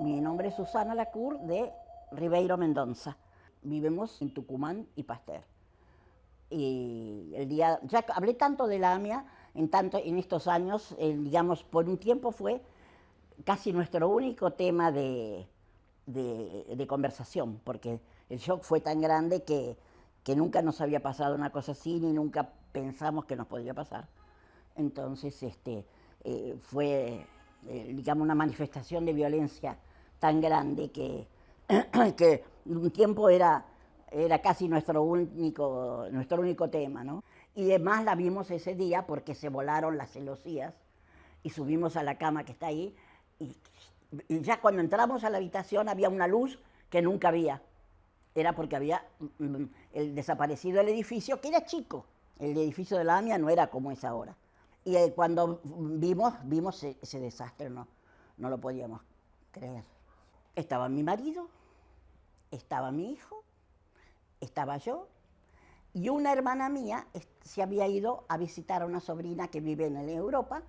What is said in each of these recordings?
Mi nombre es Susana Lacour de Ribeiro Mendoza. Vivimos en Tucumán y Pasteur. Y el día, ya hablé tanto de la AMIA en estos años, digamos, por un tiempo fue casi nuestro único tema de conversación, porque el shock fue tan grande que nunca nos había pasado una cosa así, ni nunca pensamos que nos podría pasar. Entonces, fue, digamos, una manifestación de violencia tan grande que un tiempo era casi nuestro único tema, ¿no? Y además la vimos ese día porque se volaron las celosías y subimos a la cama que está ahí y, y ya cuando entramos a la habitación había una luz que nunca había. Era porque había desaparecido el edificio, que era chico. El edificio de la AMIA no era como es ahora. Y cuando vimos ese desastre, no lo podíamos creer. Estaba mi marido, estaba mi hijo, estaba yo, y una hermana mía se había ido a visitar a una sobrina que vive en Europa,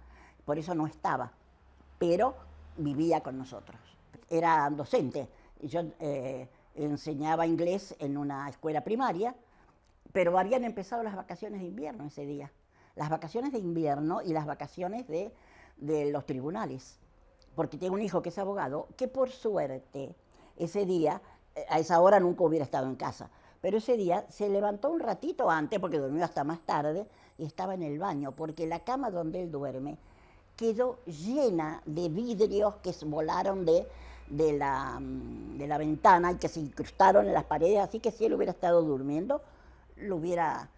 por eso no estaba, pero vivía con nosotros. Era docente, yo enseñaba inglés en una escuela primaria, pero habían empezado las vacaciones de invierno ese día. Las vacaciones de invierno y las vacaciones de los tribunales. Porque tengo un hijo que es abogado, que por suerte ese día, a esa hora nunca hubiera estado en casa, pero ese día se levantó un ratito antes, porque durmió hasta más tarde, y estaba en el baño, porque la cama donde él duerme quedó llena de vidrios que volaron de la ventana y que se incrustaron en las paredes, así que si él hubiera estado durmiendo, lo hubiera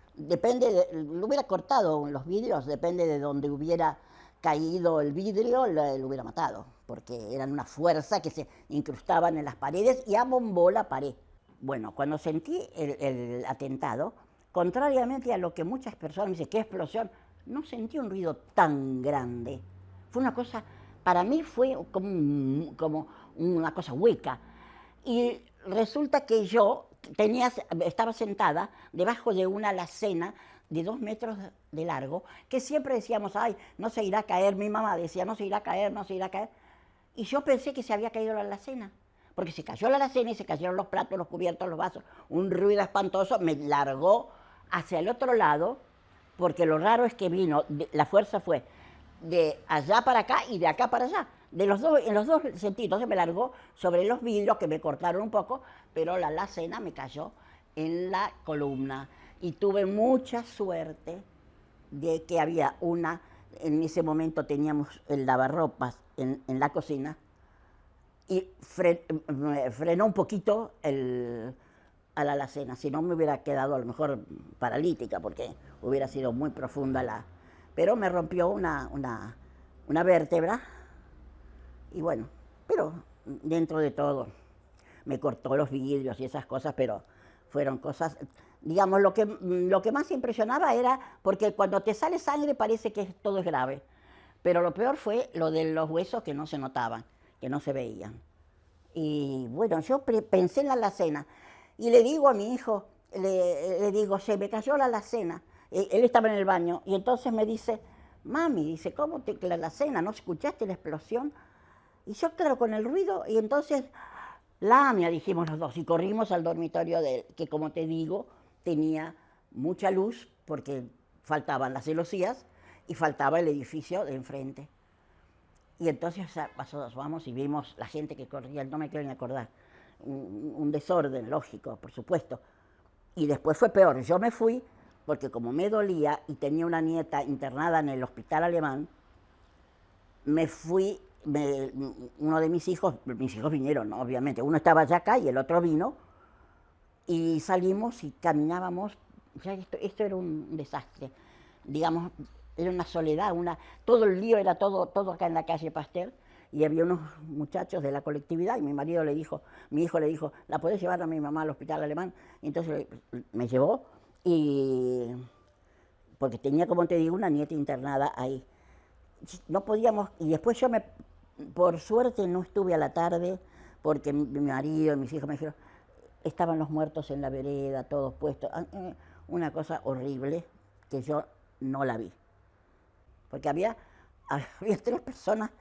cortado los vidrios, depende de donde hubiera caído el vidrio, lo hubiera matado, porque eran una fuerza que se incrustaban en las paredes y abombó la pared. Bueno, cuando sentí el atentado, contrariamente a lo que muchas personas me dicen, ¿qué explosión? No sentí un ruido tan grande. Fue una cosa, para mí fue como una cosa hueca. Y resulta que yo estaba sentada debajo de una alacena de 2 metros de largo, que siempre decíamos, ay, no se irá a caer, mi mamá decía, no se irá a caer, no se irá a caer. Y yo pensé que se había caído la alacena, porque se cayó la alacena y se cayeron los platos, los cubiertos, los vasos, un ruido espantoso, me largó hacia el otro lado, porque lo raro es que la fuerza fue de allá para acá y de acá para allá, en los dos sentidos. Entonces me largó sobre los vidrios que me cortaron un poco, pero la alacena me cayó en la columna y tuve mucha suerte de que había en ese momento teníamos el lavarropas en la cocina y frenó un poquito a la alacena, si no me hubiera quedado a lo mejor paralítica porque hubiera sido muy profunda pero me rompió una vértebra y bueno, pero dentro de todo me cortó los vidrios y esas cosas, pero fueron cosas, digamos, lo que más impresionaba era, porque cuando te sale sangre parece que todo es grave, pero lo peor fue lo de los huesos que no se notaban, que no se veían. Y bueno, yo pensé en la alacena y le digo a mi hijo, le digo, se me cayó la alacena. Él estaba en el baño y entonces me dice, mami, dice, ¿cómo la alacena? ¿No escuchaste la explosión? Y yo, claro, con el ruido, y entonces, la AMIA, dijimos los dos, y corrimos al dormitorio de él, que como te digo, tenía mucha luz, porque faltaban las celosías y faltaba el edificio de enfrente. Y entonces vamos y vimos la gente que corría, no me quiero ni acordar, un desorden lógico, por supuesto. Y después fue peor, yo me fui porque como me dolía y tenía una nieta internada en el hospital alemán, me fui, uno de mis hijos vinieron, ¿no? Obviamente, uno estaba ya acá y el otro vino, y salimos y caminábamos, ya esto era un desastre, digamos, era una soledad, todo el lío era todo acá en la calle Pasteur, y había unos muchachos de la colectividad, y mi hijo le dijo, ¿la podés llevar a mi mamá al hospital alemán? Y entonces me llevó, porque tenía, como te digo, una nieta internada ahí. No podíamos, y después por suerte no estuve a la tarde, porque mi marido y mis hijos me dijeron, estaban los muertos en la vereda, todos puestos, una cosa horrible que yo no la vi, porque había 3 personas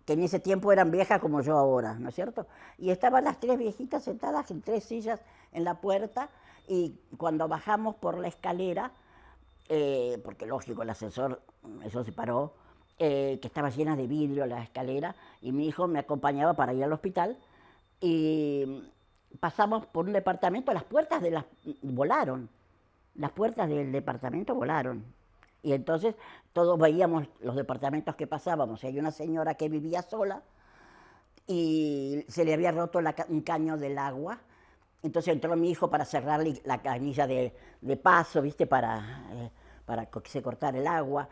que en ese tiempo eran viejas como yo ahora, ¿no es cierto? Y estaban las tres viejitas sentadas en tres sillas en la puerta, y cuando bajamos por la escalera, porque lógico, el ascensor, eso se paró, que estaba llena de vidrio la escalera, y mi hijo me acompañaba para ir al hospital, y pasamos por un departamento, las puertas volaron, las puertas del departamento volaron. Y entonces todos veíamos los departamentos que pasábamos. Y hay una señora que vivía sola y se le había roto un caño del agua. Entonces entró mi hijo para cerrarle la canilla de paso, ¿viste? Para que se cortara el agua.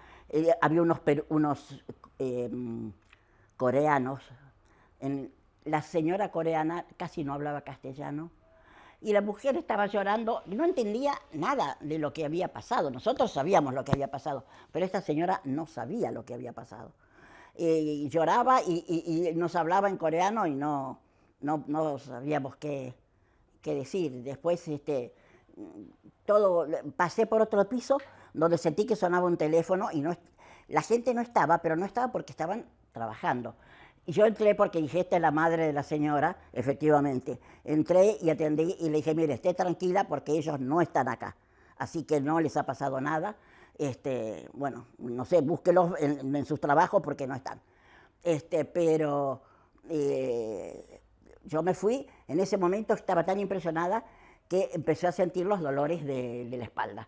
Había unos coreanos. La señora coreana casi no hablaba castellano. Y la mujer estaba llorando y no entendía nada de lo que había pasado. Nosotros sabíamos lo que había pasado, pero esta señora no sabía lo que había pasado. Y lloraba y nos hablaba en coreano y no sabíamos qué decir. Después pasé por otro piso donde sentí que sonaba un teléfono y la gente no estaba, pero no estaba porque estaban trabajando. Y yo entré porque dije, esta es la madre de la señora, efectivamente. Entré y atendí y le dije, mire, esté tranquila porque ellos no están acá. Así que no les ha pasado nada. Bueno, no sé, búsquelos en sus trabajos porque no están. Pero yo me fui, en ese momento estaba tan impresionada que empecé a sentir los dolores de la espalda.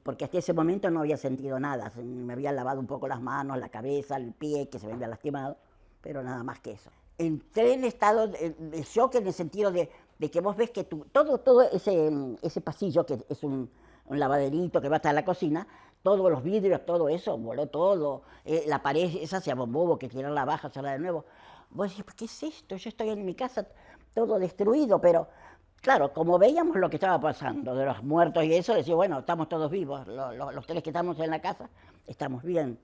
Porque hasta ese momento no había sentido nada. Me había lavado un poco las manos, la cabeza, el pie, que se me había lastimado, pero nada más que eso. Entré en estado de shock en el sentido de que vos ves que todo ese pasillo, que es un lavaderito que va hasta la cocina, todos los vidrios, todo eso, voló todo, la pared esa se abombó, que tirarla abajo, hacerla de nuevo. Vos decís, ¿qué es esto? Yo estoy en mi casa todo destruido, pero claro, como veíamos lo que estaba pasando, de los muertos y eso, decía, bueno, estamos todos vivos, los tres que estamos en la casa, estamos bien.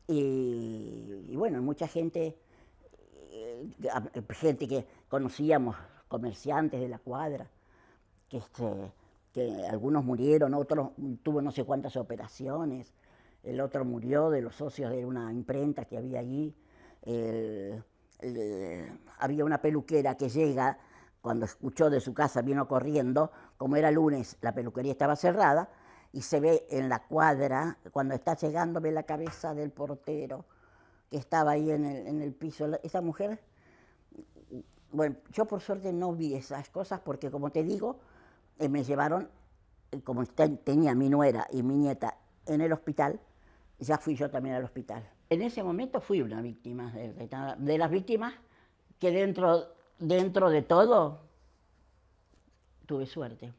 Y bueno, mucha gente, gente que conocíamos, comerciantes de la cuadra, que algunos murieron, otros tuvo no sé cuántas operaciones, el otro murió de los socios de una imprenta que había allí. Había una peluquera que llega, cuando escuchó de su casa, vino corriendo, como era lunes, la peluquería estaba cerrada, y se ve en la cuadra, cuando está llegando, ve la cabeza del portero que estaba ahí en el piso. Esa mujer, bueno, yo por suerte no vi esas cosas porque, como te digo, me llevaron, como tenía mi nuera y mi nieta en el hospital, ya fui yo también al hospital. En ese momento fui una víctima, de las víctimas que dentro de todo tuve suerte.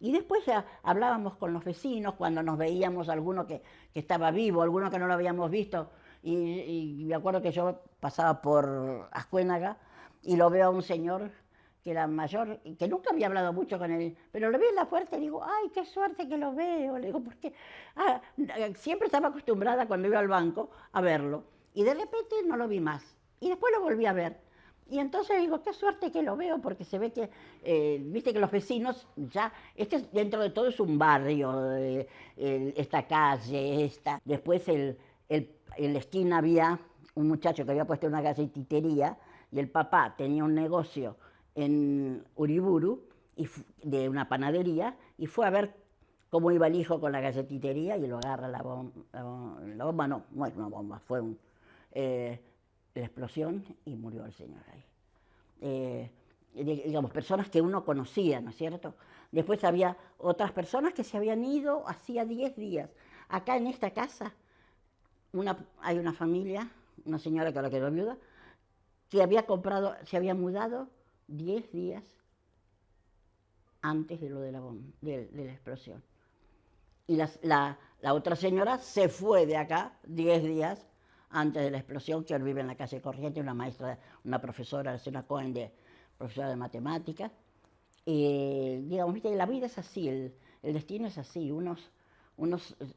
Y después ya hablábamos con los vecinos cuando nos veíamos, alguno que estaba vivo, alguno que no lo habíamos visto. Y me acuerdo que yo pasaba por Ascuénaga y lo veo a un señor que era mayor, que nunca había hablado mucho con él, pero lo vi en la puerta y digo, ay, qué suerte que lo veo. Le digo, porque siempre estaba acostumbrada cuando iba al banco a verlo. Y de repente no lo vi más. Y después lo volví a ver. Y entonces digo, qué suerte que lo veo, porque se ve que, viste que los vecinos ya, dentro de todo es un barrio, esta calle, Después en la esquina había un muchacho que había puesto una galletitería y el papá tenía un negocio en Uriburu, de una panadería, y fue a ver cómo iba el hijo con la galletitería y lo agarra la bomba no es una bomba, fue la explosión y murió el señor ahí. Digamos, personas que uno conocía, ¿no es cierto? Después había otras personas que se habían ido hacía 10 días. Acá en esta casa hay una familia, una señora que ahora quedó viuda, que se había mudado 10 días antes de lo de la explosión. Y la otra señora se fue de acá 10 días antes de la explosión, que hoy vive en la calle Corriente, una maestra, una profesora, la señora Cohen, profesora de matemáticas. Digamos, ¿viste? La vida es así, el destino es así.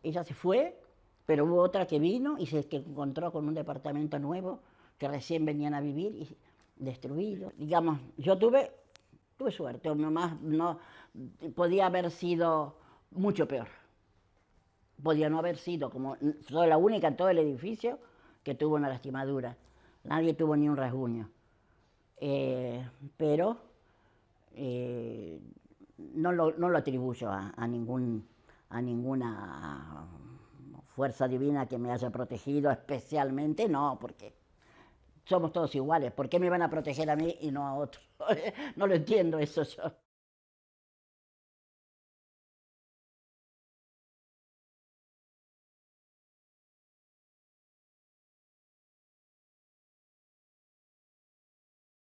Ella se fue, pero hubo otra que vino y que encontró con un departamento nuevo que recién venían a vivir y destruido. Digamos, yo tuve suerte, no, podía haber sido mucho peor. Podía no haber sido, como soy la única en todo el edificio, que tuvo una lastimadura. Nadie tuvo ni un rasguño. Pero no lo atribuyo a ninguna fuerza divina que me haya protegido especialmente, no, porque somos todos iguales. ¿Por qué me van a proteger a mí y no a otros? No lo entiendo eso yo.